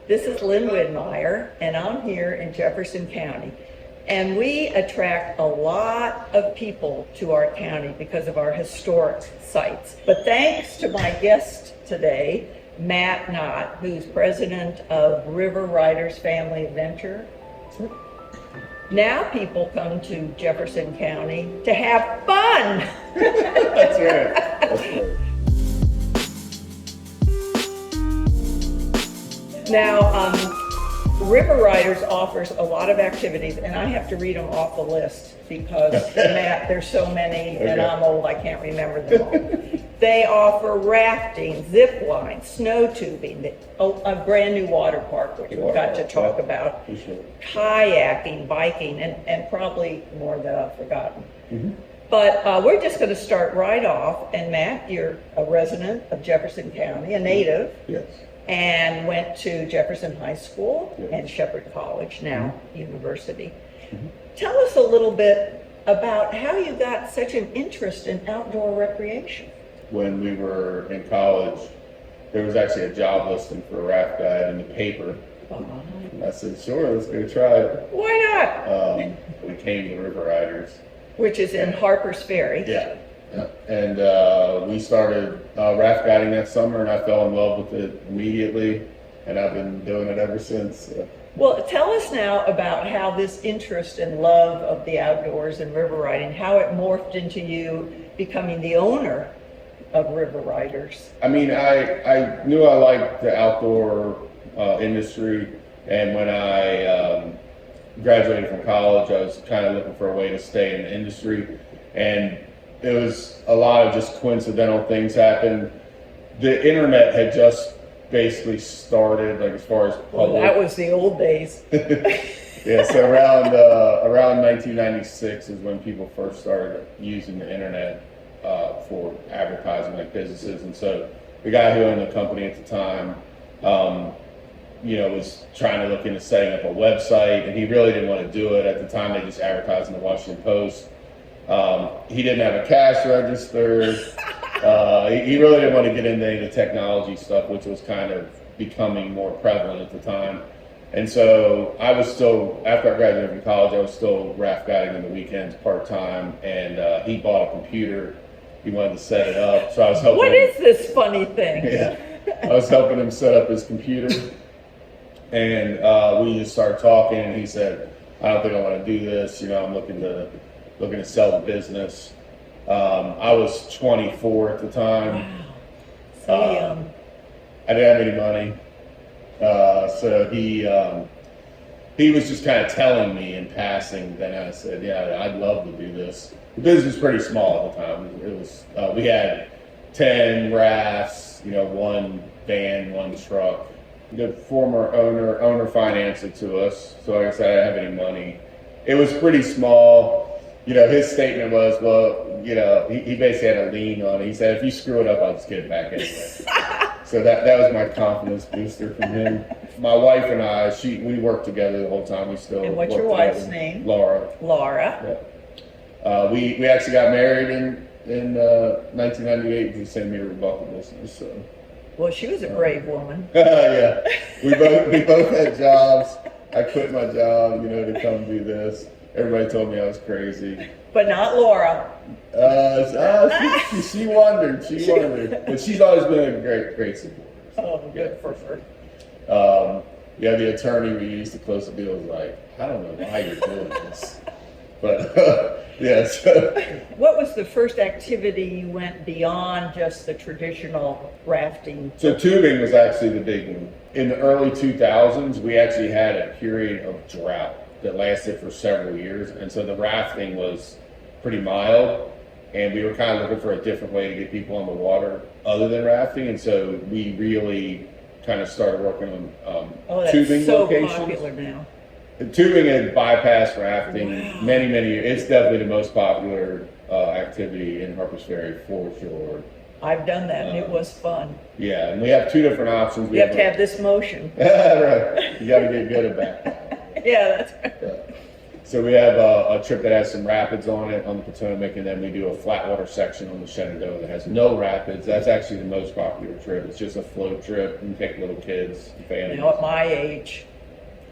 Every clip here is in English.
This is Lynn Widmeyer, and I'm here in Jefferson County. And we attract a lot of people to our county because of our historic sites. But thanks to my guest today, Matt Knott, who's president of River Riders Family Venture. Now people come to Jefferson County to have fun. That's right. That's right. Now, River Riders offers a lot of activities, and I have to read them off the list because, Matt, there's so many, and I'm old, I can't remember them all. They offer rafting, zip line, snow tubing, a brand new water park, which we've got to talk about, kayaking, biking, and probably more that I've forgotten. Mm-hmm. But we're just going to start right off, and Matt, you're a resident of Jefferson County, a native. Yes. And went to Jefferson High School Yes. and Shepherd College, now university. Mm-hmm. Tell us a little bit about how you got such an interest in outdoor recreation. When we were in college, there was actually a job listing for a raft guide in the paper. And I said, sure, let's go try it. Why not? We came to River Riders. Which is in Harper's Ferry. Yeah. And we started raft guiding that summer, and I fell in love with it immediately, and I've been doing it ever since. Well, tell us now about how this interest and love of the outdoors and river riding, how it morphed into you becoming the owner of River Riders. I mean, I knew I liked the outdoor industry, and when I graduated from college, I was kind of looking for a way to stay in the industry, and it was a lot of just coincidental things happened. The internet had just basically started, like as far as public. Well, that was the old days. Yeah, so around 1996 is when people first started using the internet for advertising, like businesses. And so the guy who owned the company at the time, was trying to look into setting up a website, and he really didn't want to do it. At the time, they just advertised in the Washington Post. He didn't have a cash register. He really didn't want to get into any of the technology stuff, which was kind of becoming more prevalent at the time. And so I was still, after I graduated from college, I was still raft guiding on the weekends part-time, and he bought a computer. He wanted to set it up, so I was helping What him. is this funny thing? Yeah, I was helping him set up his computer, and we just started talking, and he said, I don't think I want to do this, I'm looking to sell the business. I was 24 at the time. Wow. So young. I didn't have any money. So he was just kind of telling me in passing. Then I said, yeah, I'd love to do this. The business was pretty small at the time. It was, we had 10 rafts, one van, one truck. The former owner financed it to us. So like I said, I didn't have any money. It was pretty small. His statement was, well, he basically had a lien on it. He said, if you screw it up, I'll just get it back anyway. So that was my confidence booster from him. My wife and I, we worked together the whole time. We still And what's work your wife's together. name? Laura. Laura. Yeah. We actually got married in 1998 to the St. Mary bucket business. So. Well, she was a brave woman. Yeah, we both had jobs. I quit my job, to come do this. Everybody told me I was crazy. But not Laura. She wondered, but she's always been a great supporter. Oh, good for her. The attorney we used to close the deal was like, I don't know why you're doing this, but yeah. So. What was the first activity you went beyond just the traditional rafting? So tubing was actually the big one. In the early 2000s, we actually had a period of drought that lasted for several years, and so the rafting was pretty mild, and we were kind of looking for a different way to get people on the water other than rafting, and so we really kind of started working on tubing so locations. Popular now. The tubing had bypassed rafting many years. It's definitely the most popular activity in Harper's Ferry for sure. I've done that, and it was fun. Yeah, and we have two different options. You have to have this motion. Right. You got to get good at that. Yeah, that's right. So we have a trip that has some rapids on it on the Potomac, and then we do a flat water section on the Shenandoah that has no rapids. That's actually the most popular trip. It's just a float trip. You take little kids, families. At my age,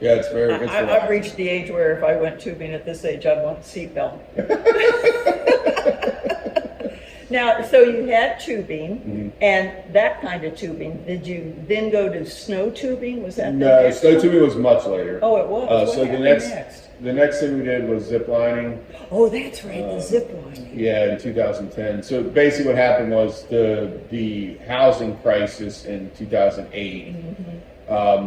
Yeah, it's very. It's I've reached the age where if I went tubing at this age, I'd want a seatbelt. Now, so you had tubing and that kind of tubing. Did you then go to snow tubing? Was that No, snow tubing was much later. Oh, it was. What So the happened next thing we did was zip lining. Oh, that's right, the zip lining. Yeah, in 2010. So basically, what happened was the housing crisis in 2008.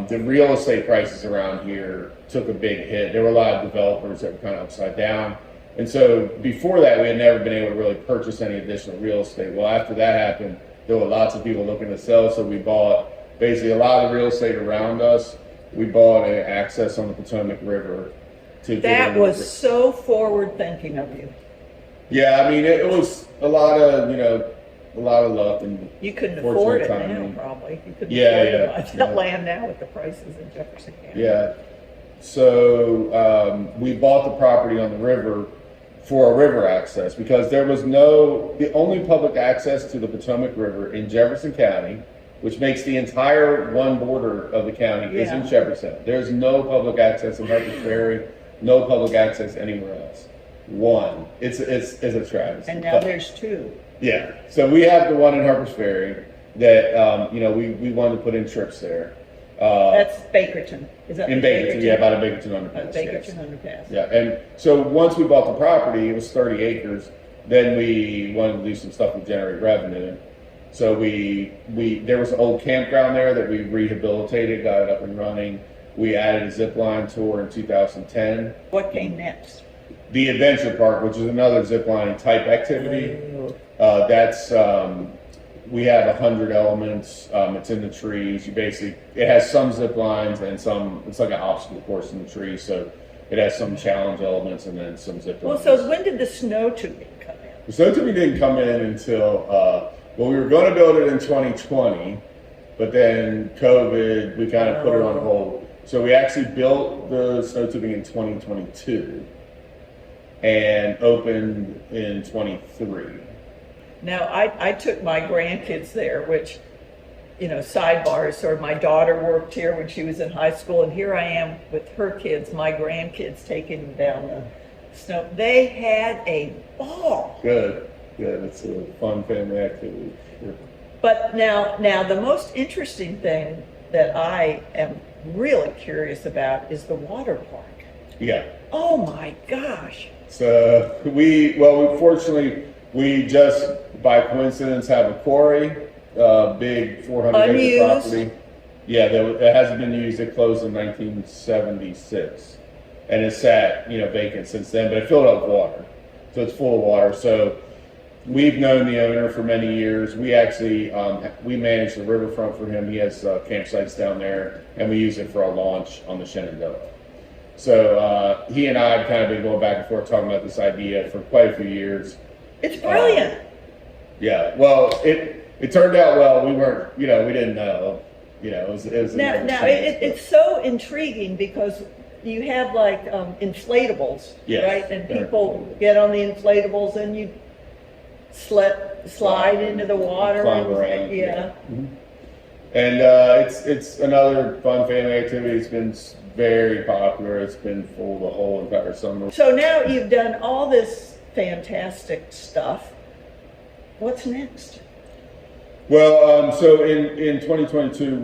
The real estate prices around here took a big hit. There were a lot of developers that were kind of upside down. And so before that, we had never been able to really purchase any additional real estate. Well, after that happened, there were lots of people looking to sell. So we bought basically a lot of the real estate around us. We bought an access on the Potomac River. That was so forward thinking of you. Yeah, I mean, it was a lot of, a lot of luck. And you couldn't afford it now, probably. You couldn't afford to buy that land now with the prices in Jefferson County. Yeah. So we bought the property on the river for a river access because there was the only public access to the Potomac River in Jefferson County, which makes the entire one border of the county, is in Jefferson. There's no public access in Harpers Ferry, no public access anywhere else. One. It's a travesty. And now there's two. Yeah. So we have the one in Harpers Ferry that, we wanted to put in trips there. That's Bakerton. Is that in Bakerton? Yeah, about a Bakerton underpass. Bakerton underpass. Yeah, and so once we bought the property, it was 30 acres. Then we wanted to do some stuff to generate revenue. So there was an old campground there that we rehabilitated, got it up and running. We added a zip line tour in 2010. What came next? The adventure park, which is another zip lining type activity. We have 100 elements. It's in the trees. It has some zip lines and it's like an obstacle course in the trees. So it has some challenge elements and then some zip lines. Well, so when did the snow tubing come in? The snow tubing didn't come in until, we were going to build it in 2020, but then COVID, we kind of put it on hold. So we actually built the snow tubing in 2022 and opened in 23. Now, I took my grandkids there, which, sidebar, sort of my daughter worked here when she was in high school, and here I am with her kids, my grandkids, taking them down the snow. They had a ball. Good. It's a fun family activity. But now the most interesting thing that I am really curious about is the water park. Yeah. Oh my gosh. So fortunately, we just, by coincidence, have a quarry, big 400-acre property. Yeah, that hasn't been used. It closed in 1976, and it's sat, vacant since then. But it filled up with water, so it's full of water. So we've known the owner for many years. We actually we manage the riverfront for him. He has campsites down there, and we use it for our launch on the Shenandoah. So he and I have kind of been going back and forth talking about this idea for quite a few years. It's brilliant. Yeah. Well, it turned out well. We weren't, we didn't know. It was it's so intriguing because you have like inflatables, right? And people get on the inflatables and you slide into the water. Climb around. Yeah. Mm-hmm. And it's another fun family activity. It's been very popular. It's been full the whole entire summer. So now you've done all this fantastic stuff. What's next? Well, so in 2022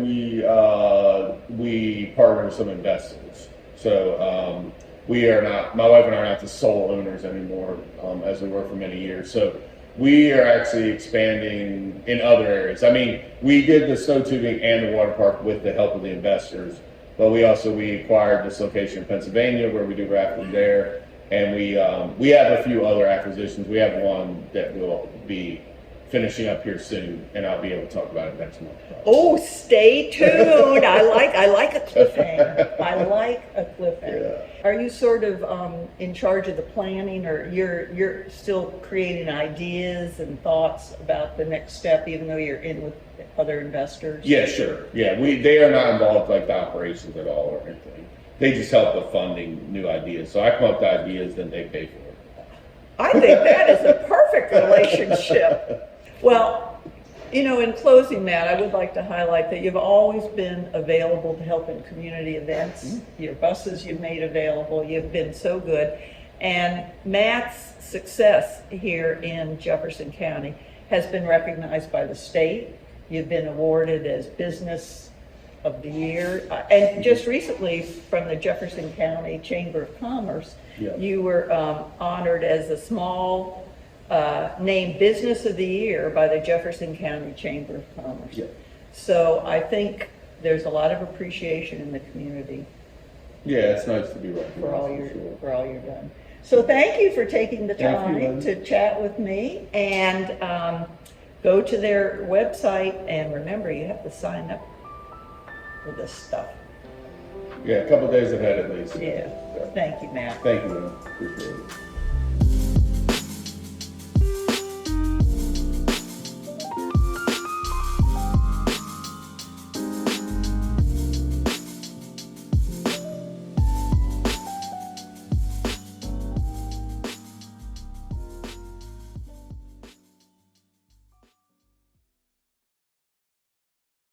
we partnered with some investors. So we are not, my wife and I are not the sole owners anymore, as we were for many years. So we are actually expanding in other areas. I mean, we did the snow tubing and the water park with the help of the investors, but we acquired this location in Pennsylvania where we do rafting there, and we have a few other acquisitions. We have one that will be finishing up here soon, and I'll be able to talk about it next month. Oh, stay tuned. I like a cliffhanger. I like a cliffhanger. Yeah. Are you sort of in charge of the planning, or you're still creating ideas and thoughts about the next step, even though you're in with other investors? Yeah, sure. Yeah, they are not involved like the operations at all or anything. They just help with funding new ideas. So I come up with ideas, then they pay for it. I think that is a perfect relationship. Well, you know, in closing, Matt, I would like to highlight that you've always been available to help in community events. Your buses you've made available. You've been so good. And Matt's success here in Jefferson County has been recognized by the state. You've been awarded as Business of the Year. And just recently from the Jefferson County Chamber of Commerce, Yeah. you were honored as a small named Business of the Year by the Jefferson County Chamber of Commerce. Yeah. So I think there's a lot of appreciation in the community Yeah, it's nice to be recognized. for all for sure. for all you've done. So thank you for taking the Thank you, time Lynn. to chat with me, and go to their website, and remember, you have to sign up for this stuff. Yeah, a couple days ahead at least. Yeah. Thank you, Matt. Thank you, man. Appreciate it.